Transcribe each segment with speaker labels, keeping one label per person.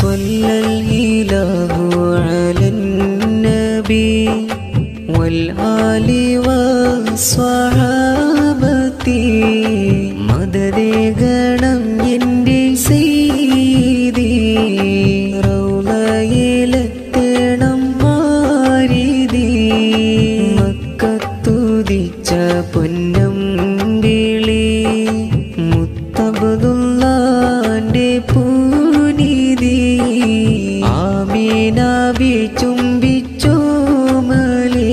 Speaker 1: صلى الإله على النبي والآل والصحابة മദദേ ഗണം എൻ്റെ സയ്യിദി റൗളയിലെത്തണം മാരിദി മക്കത്തുദിച്ച പൊന്നം വിളി മുത്തബ്ദുല്ലാന്റെ പൂനിധി ആമീന ചുംബിച്ചോ മലേ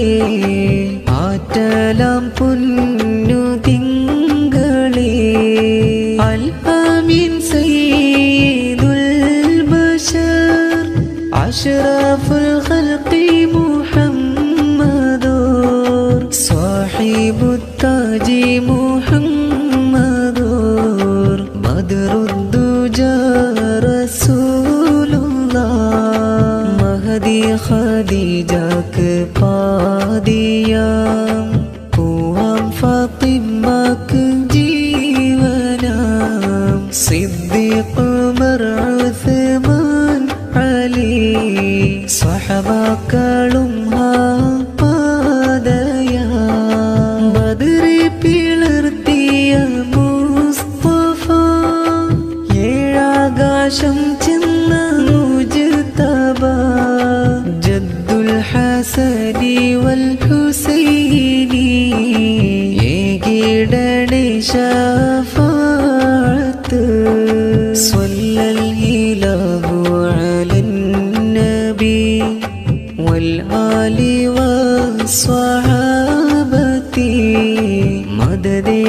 Speaker 1: ആറ്റലാം പൊന്നു തിങ്കളേ അൽ-അമീൻ സയ്യിദുൽ ബശർ അഷ്റഫുൽ ഖൽഖി മുഹമ്മദുർ സാഹിബുത് താജി മുഹമ്മദുർ ബദ്റുദ്ദുജാ റസൂലുള്ളാഹ് മഹദി ഖദീജക്ക് പാതിയാം പൂവാം ഫാത്തിമക്ക് ജീവനാം സിദ്ദീഖ് ഉമർ ഉസ്മാൻ അലി സ്വഹബാക്കളും പാതയാം ബദറി പിളർത്തിയ മുസ്തഫ ഏഴാകാശം ചെന്ന മുജ്തബ ജദ്ദുൽ ഹസനി വൽ ഹുസൈനി ഏകിടണേ ശഫാഅത്ത് സ്വല്ലൽ ഇലാഹു അലൻ നബി വൽ ആലി വസ്സഹാബത്തി മദദേ